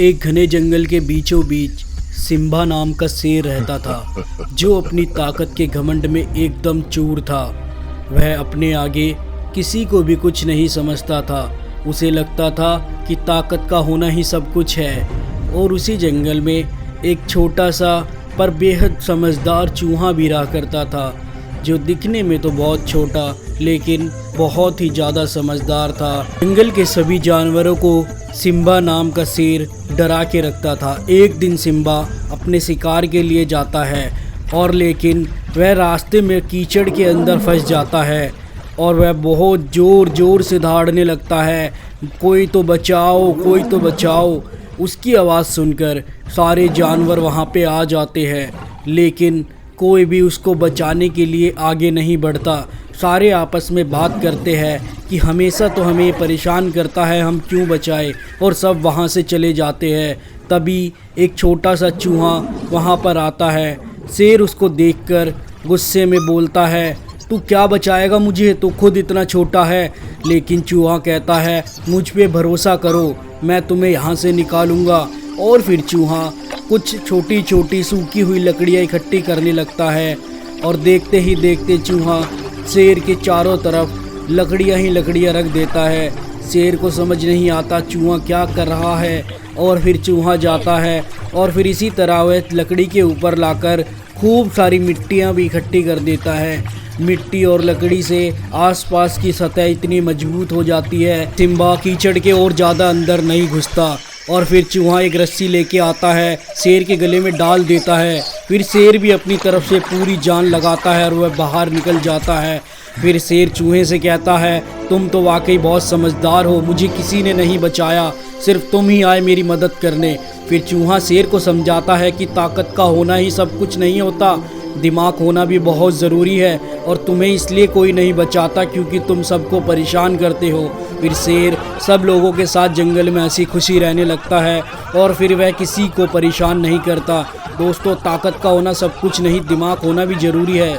एक घने जंगल के बीचों बीच सिम्बा नाम का शेर रहता था, जो अपनी ताकत के घमंड में एकदम चूर था। वह अपने आगे किसी को भी कुछ नहीं समझता था। उसे लगता था कि ताकत का होना ही सब कुछ है। और उसी जंगल में एक छोटा सा पर बेहद समझदार चूहा भी रहा करता था, जो दिखने में तो बहुत छोटा लेकिन बहुत ही ज़्यादा समझदार था। जंगल के सभी जानवरों को सिम्बा नाम का शेर डरा के रखता था। एक दिन सिम्बा अपने शिकार के लिए जाता है और लेकिन वह रास्ते में कीचड़ के अंदर फंस जाता है और वह बहुत ज़ोर ज़ोर से दहाड़ने लगता है, कोई तो बचाओ, कोई तो बचाओ। उसकी आवाज़ सुनकर सारे जानवर वहाँ पे आ जाते हैं, लेकिन कोई भी उसको बचाने के लिए आगे नहीं बढ़ता। सारे आपस में बात करते हैं कि हमेशा तो हमें परेशान करता है, हम क्यों बचाए, और सब वहाँ से चले जाते हैं। तभी एक छोटा सा चूहा वहाँ पर आता है। शेर उसको देखकर गुस्से में बोलता है, तू क्या बचाएगा मुझे, तो खुद इतना छोटा है। लेकिन चूहा कहता है, मुझ पे भरोसा करो, मैं तुम्हें यहाँ से निकालूंगा। और फिर चूहा कुछ छोटी छोटी सूखी हुई लकड़ियाँ इकट्ठी करने लगता है और देखते ही देखते चूहा शेर के चारों तरफ लकड़ियाँ ही लकड़ियाँ रख देता है। शेर को समझ नहीं आता चूहा क्या कर रहा है, और फिर चूहा जाता है और फिर इसी तरह वह लकड़ी के ऊपर लाकर खूब सारी मिट्टियाँ भी इकट्ठी कर देता है। मिट्टी और लकड़ी से आसपास की सतह इतनी मजबूत हो जाती है, सिम्बा कीचड़ के और ज़्यादा अंदर नहीं घुसता। और फिर चूहा एक रस्सी लेके आता है, शेर के गले में डाल देता है। फिर शेर भी अपनी तरफ से पूरी जान लगाता है और वह बाहर निकल जाता है। फिर शेर चूहे से कहता है, तुम तो वाकई बहुत समझदार हो, मुझे किसी ने नहीं बचाया, सिर्फ तुम ही आए मेरी मदद करने। फिर चूहा शेर को समझाता है कि ताकत का होना ही सब कुछ नहीं होता, दिमाग होना भी बहुत ज़रूरी है, और तुम्हें इसलिए कोई नहीं बचाता क्योंकि तुम सबको परेशान करते हो। फिर शेर सब लोगों के साथ जंगल में हंसी खुशी रहने लगता है और फिर वह किसी को परेशान नहीं करता। दोस्तों, ताकत का होना सब कुछ नहीं, दिमाग होना भी ज़रूरी है।